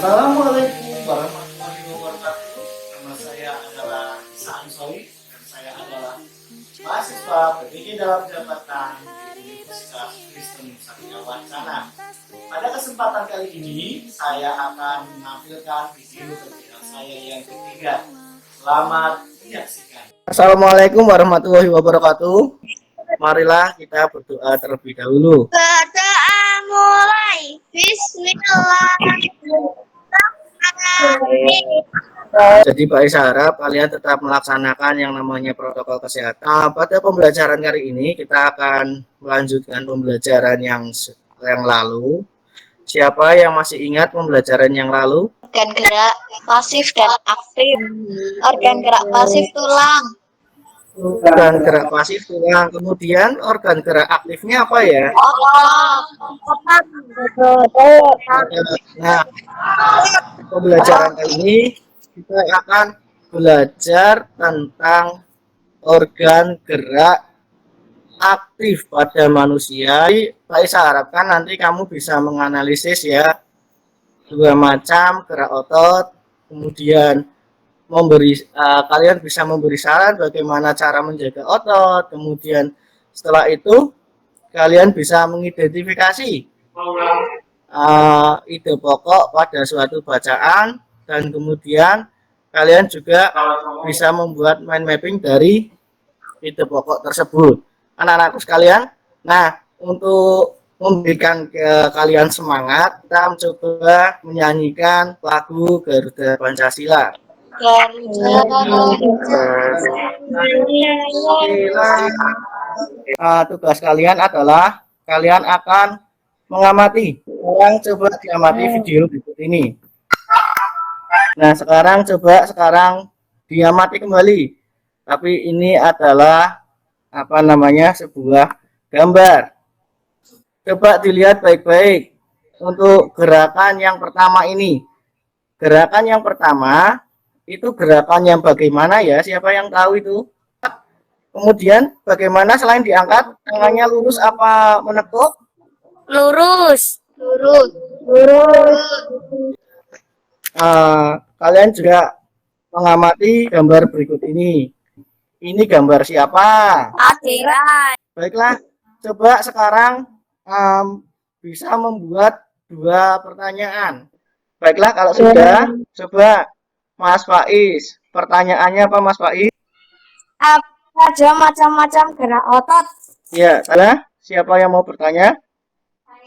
Assalamualaikum warahmatullahi wabarakatuh. Nama saya adalah Isa Ansori dan saya adalah mahasiswa pendidik dalam jabatan di Universitas Kristen Satya Wacana. Pada kesempatan kali ini saya akan menampilkan video kerjaan saya yang ketiga. Selamat menyaksikan. Assalamualaikum warahmatullahi wabarakatuh. Marilah kita berdoa terlebih dahulu. Berdoa mulai. Bismillahirrahmanirrahim. Jadi Pak Isa harap kalian tetap melaksanakan yang namanya protokol kesehatan. Pada pembelajaran kali ini kita akan melanjutkan pembelajaran yang lalu. Siapa yang masih ingat pembelajaran yang lalu? Organ gerak pasif dan aktif. Organ gerak pasif tulang. Organ gerak pasif tulang. Kemudian organ gerak aktifnya apa ya? Nah, pembelajaran kali ini kita akan belajar tentang organ gerak aktif pada manusia. Pak Isa harapkan nanti kamu bisa menganalisis ya dua macam gerak otot, kemudian kalian bisa memberi saran bagaimana cara menjaga otot, kemudian setelah itu kalian bisa mengidentifikasi ide pokok pada suatu bacaan, dan kemudian kalian juga bisa membuat mind mapping dari ide pokok tersebut. Anak-anakku sekalian, nah untuk memberikan ke kalian semangat, kita mencoba menyanyikan lagu Garuda Pancasila. Tugas kalian adalah kalian akan mengamati. Coba diamati video berikut ini. Nah, sekarang diamati kembali. Tapi ini adalah sebuah gambar. Coba dilihat baik-baik untuk gerakan yang pertama ini. Gerakan yang pertama itu gerakan yang bagaimana ya? Siapa yang tahu itu? Kemudian bagaimana selain diangkat tangannya lurus apa menekuk? Lurus. Kalian juga mengamati gambar berikut ini. Ini gambar siapa? Akhirat. Baiklah, coba sekarang bisa membuat dua pertanyaan. Baiklah, kalau sudah, coba Mas Faiz. Pertanyaannya apa Mas Faiz? Apa aja macam-macam gerak otot? Ya, salah. Siapa yang mau bertanya?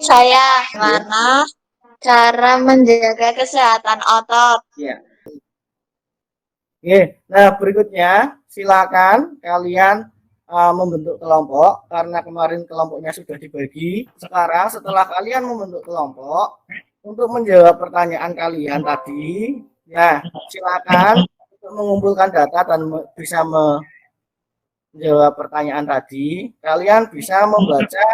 Saya. Mana cara menjaga kesehatan otot? Ya. Oke, nah berikutnya silakan kalian membentuk kelompok, karena kemarin kelompoknya sudah dibagi. Sekarang setelah kalian membentuk kelompok untuk menjawab pertanyaan kalian tadi, ya silakan untuk mengumpulkan data dan bisa menjawab pertanyaan tadi. Kalian bisa membaca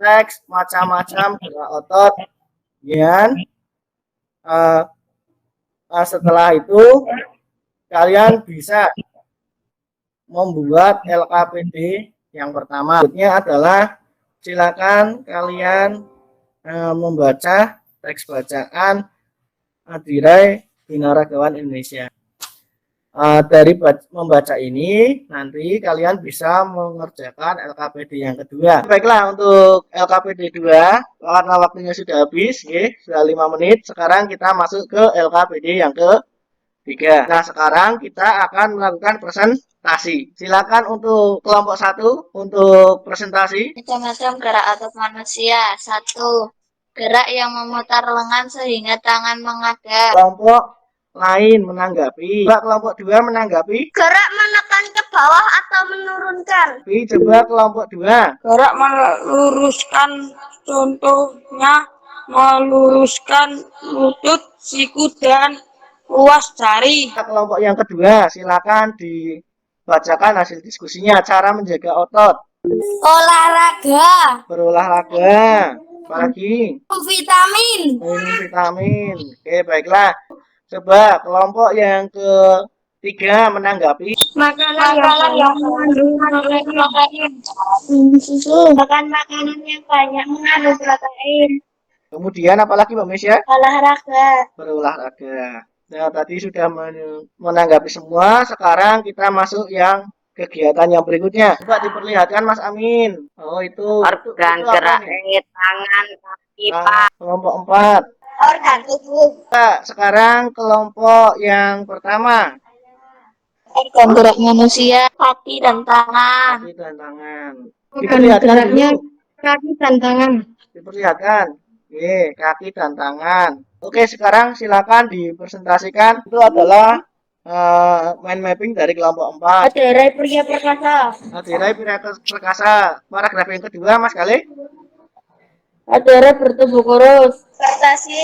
teks macam-macam gerak otot, ya. Setelah itu kalian bisa membuat LKPD yang pertama. Berikutnya adalah silakan kalian membaca teks bacaan Adirai Binaragawan Indonesia. Dari membaca ini nanti kalian bisa mengerjakan LKPD yang kedua. Baiklah, untuk LKPD 2 karena waktunya sudah habis, sudah 5 menit. Sekarang kita masuk ke LKPD yang ketiga. Nah, sekarang kita akan melakukan presentasi. Silakan untuk kelompok 1 untuk presentasi. Macam-macam gerak otot manusia. 1. Gerak yang memutar lengan sehingga tangan menghadap. Kelompok lain menanggapi. Coba kelompok 2 menanggapi. Gerak menekan ke bawah atau menurunkan. Coba kelompok 2. Gerak meluruskan, contohnya meluruskan lutut, siku, dan ruas jari. Kelompok yang kedua, silakan dibacakan hasil diskusinya. Cara menjaga otot. Olahraga. Berolahraga. Apalagi? Vitamin. Minum vitamin. Oke, baiklah. Coba kelompok yang ketiga menanggapi. Makanan yang mengandung protein. Susu. Makan makanan yang banyak mengandung protein. Kemudian apalagi Mbak Mes ya? olahraga, Berolahraga. Nah, tadi sudah menanggapi semua, sekarang kita masuk yang kegiatan yang berikutnya. Coba diperlihatkan Mas Amin. Oh, Organ itu apa gerak nih? tangan, kaki, Nah, kelompok 4. organ tubuh, Nah, sekarang kelompok yang pertama, organ gerak manusia, kaki dan tangan, kaki dan tangan. organ Diperlihatkan geraknya dulu. kaki dan tangan. Diperlihatkan. Oke, kaki dan tangan. Oke, sekarang silakan dipresentasikan. Itu adalah mind mapping dari kelompok 4. Aderai pria perkasa. Adirai Perkasa. Paragraf yang kedua, Mas Kale. Aderai bertubuh kurus. prestasi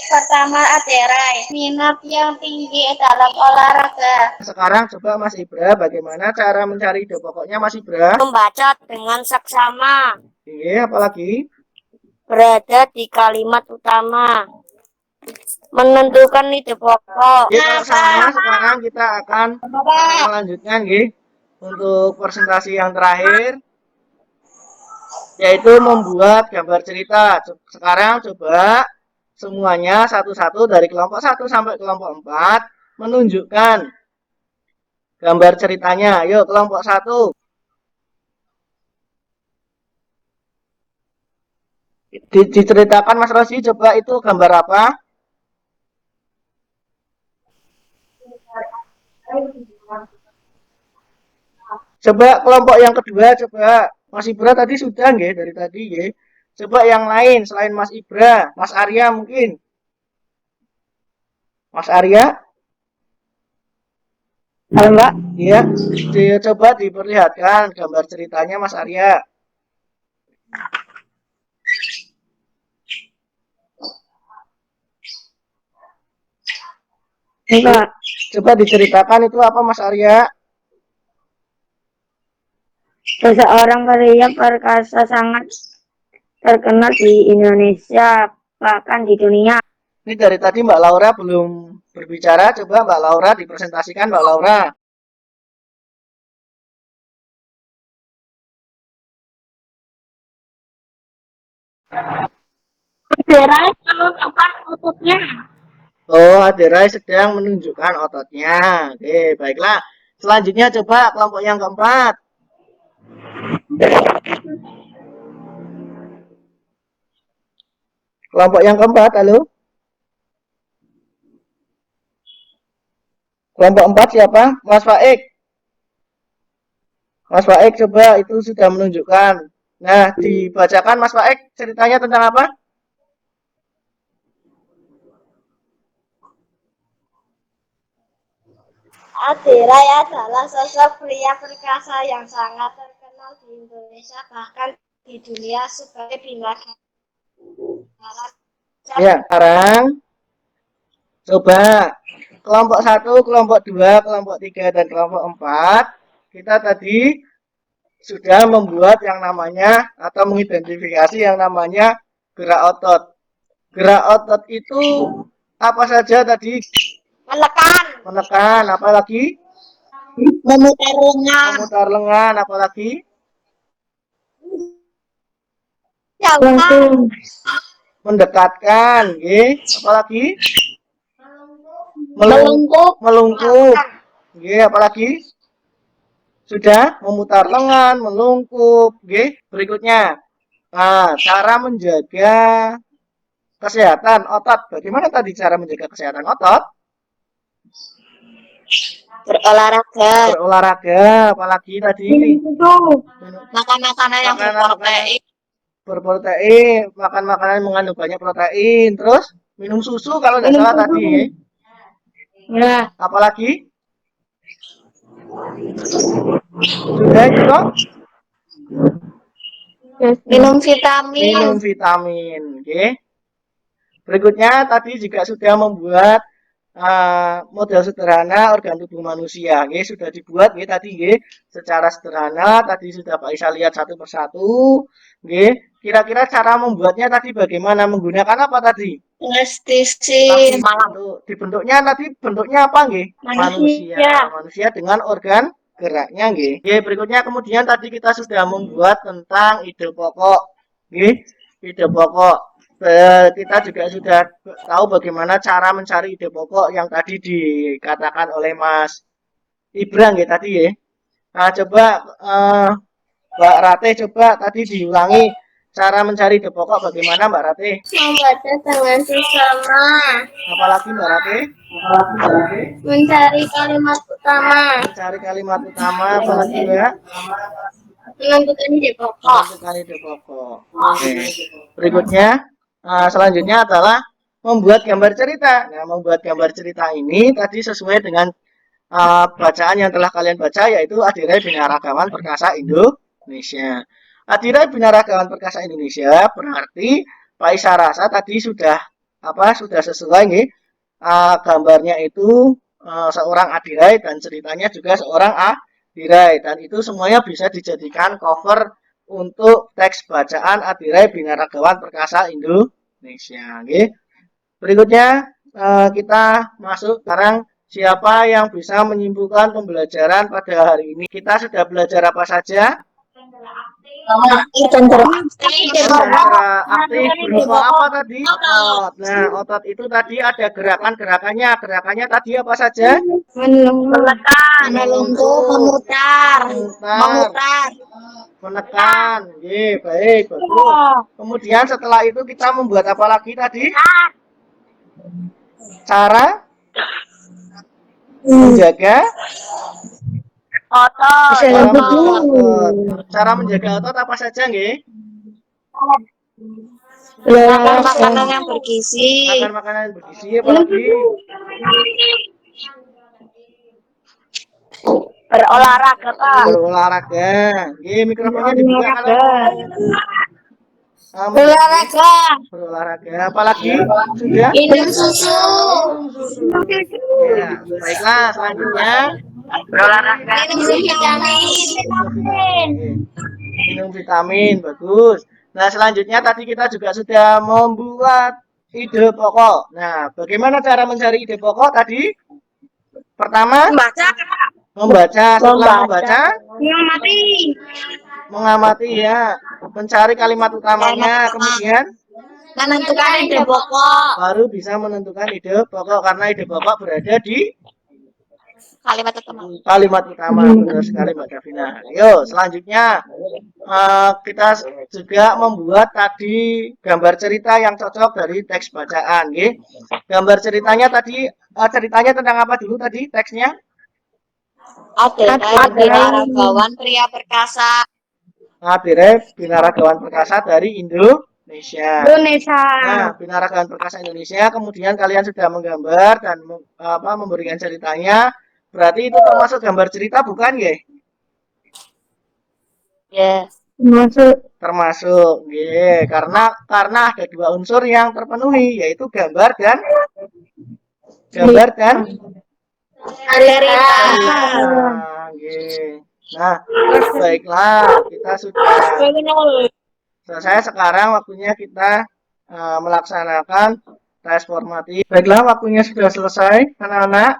pertama Aderai, minat yang tinggi dalam olahraga, Sekarang coba Mas Ibra, bagaimana cara mencari ide pokoknya Mas Ibra? Membaca dengan seksama. Iya, apalagi? Berada di kalimat utama. Menentukan ide pokok. Oke, kalau sama, sekarang kita akan melanjutkan, untuk presentasi yang terakhir, yaitu membuat gambar cerita. Sekarang coba semuanya satu-satu dari kelompok 1 sampai kelompok 4 menunjukkan gambar ceritanya. Yuk, kelompok 1. Diceritakan Mas Rosi, coba itu gambar apa? Coba kelompok yang kedua, coba Mas Ibra tadi sudah nggih dari tadi nggih. Coba yang lain selain Mas Ibra, Mas Arya mungkin. Mas Arya? Halo Mbak. Iya, coba diperlihatkan gambar ceritanya Mas Arya. Mbak. Coba diceritakan itu apa Mas Arya? Seseorang pria perkasa sangat terkenal di Indonesia, bahkan di dunia. Ini dari tadi Mbak Laura belum berbicara, coba Mbak Laura dipresentasikan Mbak Laura. Aderai menunjukkan ototnya. Oh, Aderai sedang menunjukkan ototnya. Oke, baiklah. Selanjutnya coba kelompok yang keempat. Kelompok yang keempat, halo? Kelompok 4 siapa? Mas Faik. Mas Faik coba itu sudah menunjukkan. Nah, dibacakan Mas Faik ceritanya tentang apa? Aderai adalah sosok pria perkasa yang sangat terkenal di Indonesia, bahkan di dunia sebagai bintang. Ya, sekarang coba kelompok 1, kelompok 2, kelompok 3, dan kelompok 4. Kita tadi sudah membuat yang namanya atau mengidentifikasi yang namanya gerak otot. Gerak otot itu apa saja tadi? Menekan, Menekan, apalagi? memutar lengan, Memutar lengan, apalagi? jauhkan, Mendekatkan, apalagi? melengkup, Melungkup, apalagi? Sudah memutar lengan, melungkup, berikutnya. Nah, cara menjaga kesehatan otot. Bagaimana tadi cara menjaga kesehatan otot? berolahraga, Berolahraga, apalagi tadi? makan makanan yang berprotein, Berprotein, makan makanan yang mengandung banyak protein, terus minum susu kalau tidak salah tadi. Ya. Apalagi? Sudah itu toh? minum vitamin, Minum vitamin, oke. Berikutnya tadi juga sudah membuat model sederhana organ tubuh manusia, sudah dibuat tadi secara sederhana. Tadi sudah Pak Isa lihat satu persatu, kira-kira cara membuatnya tadi bagaimana, menggunakan apa tadi? plastisi, Dibentuknya tadi bentuknya apa manusia dengan organ geraknya berikutnya kemudian tadi kita sudah membuat tentang ide pokok, ide pokok. kita juga sudah tahu bagaimana cara mencari ide pokok yang tadi dikatakan oleh Mas Ibrang ya tadi ya. Nah, coba Mbak Rate coba tadi diulangi cara mencari ide pokok bagaimana Mbak Rate? Membaca dengan sesama. Apalagi Mbak Rate? Mencari kalimat utama. Mencari kalimat utama, apalagi Mbak? Menentukan ide pokok. Menentukan ide pokok. Oke. Berikutnya, selanjutnya adalah membuat gambar cerita. Nah, membuat gambar cerita ini tadi sesuai dengan bacaan yang telah kalian baca, yaitu Adirai Binaragawan Perkasa Indonesia. Adirai Binaragawan Perkasa Indonesia berarti Pak Isa rasa tadi sudah sesuai nih. Gambarnya itu seorang Adirai dan ceritanya juga seorang Adirai, dan itu semuanya bisa dijadikan cover untuk teks bacaan Adirai Binaragawan Perkasa Indonesia. Okay. Berikutnya kita masuk sekarang, siapa yang bisa menyimpulkan pembelajaran pada hari ini? Kita sudah belajar apa saja? Aktif berupa apa tadi? Otot. Nah, otot itu tadi ada gerakan-gerakannya. Gerakannya tadi apa saja? Melungkuh, memutar. Menekan. Baik, bagus. Kemudian setelah itu kita membuat apa lagi tadi? Cara menjaga Otot. Cara menjaga otot apa saja nggih? Makan makanan yang bergizi. Makan makanan yang bergizi, apalagi? Berolahraga, Pak. Berolahraga. Nggih, mikrofonnya dibuka kalau berolahraga. Apalagi? Sudah? Minum susu. Ya, baiklah, selanjutnya Berolahraga. Minum vitamin. minum vitamin, bagus. Nah, selanjutnya tadi kita juga sudah membuat ide pokok. Nah, bagaimana cara mencari ide pokok tadi? Pertama, membaca. Setelah membaca, mengamati ya, mencari kalimat utamanya, kemudian Menentukan ide pokok. baru bisa menentukan ide pokok, karena ide pokok berada di Kalimat utama. kalimat utama. Benar sekali Mbak Davina. Yuk, selanjutnya kita juga membuat tadi gambar cerita yang cocok dari teks bacaan. Nggih. Gambar ceritanya tadi, ceritanya tentang apa dulu tadi teksnya? Adirai Binaragawan Pria Perkasa. Adirai Binaragawan Perkasa dari Indonesia. Nah, Binaragawan Perkasa Indonesia, kemudian kalian sudah menggambar dan memberikan ceritanya. Berarti itu termasuk gambar cerita, bukan ya? Yes. Termasuk, yeah. Karena ada dua unsur yang terpenuhi, yaitu gambar dan Cerita. Nah, baiklah, kita sudah selesai. Sekarang waktunya kita melaksanakan tes formatif. Baiklah, waktunya sudah selesai, anak-anak.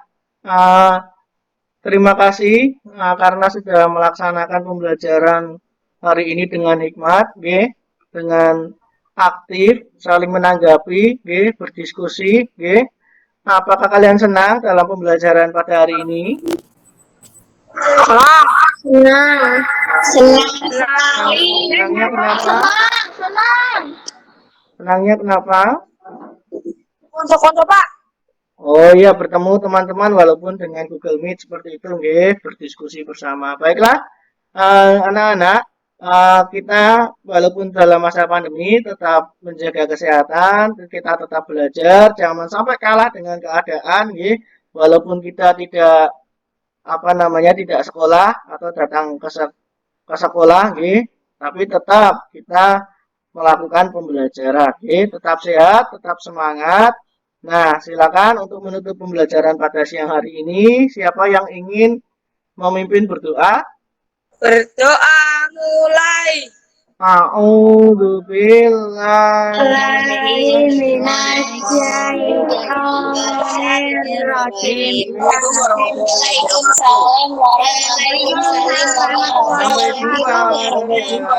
Terima kasih karena sudah melaksanakan pembelajaran hari ini dengan hikmat, dengan aktif, saling menanggapi, berdiskusi. Apakah kalian senang dalam pembelajaran pada hari ini? Senang. Senangnya kenapa? Senangnya kenapa? Untuk Pak. Oh iya, bertemu teman-teman walaupun dengan Google Meet seperti itu, berdiskusi bersama. Baiklah, anak-anak, kita walaupun dalam masa pandemi tetap menjaga kesehatan, kita tetap belajar, jangan sampai kalah dengan keadaan, walaupun kita tidak tidak sekolah atau datang ke sekolah, tapi tetap kita melakukan pembelajaran, tetap sehat, tetap semangat. Nah, silakan untuk menutup pembelajaran pada siang hari ini. Siapa yang ingin memimpin berdoa? Berdoa mulai. A'udzu billahi Waalaikumsalam warahmatullahi wabarakatuh.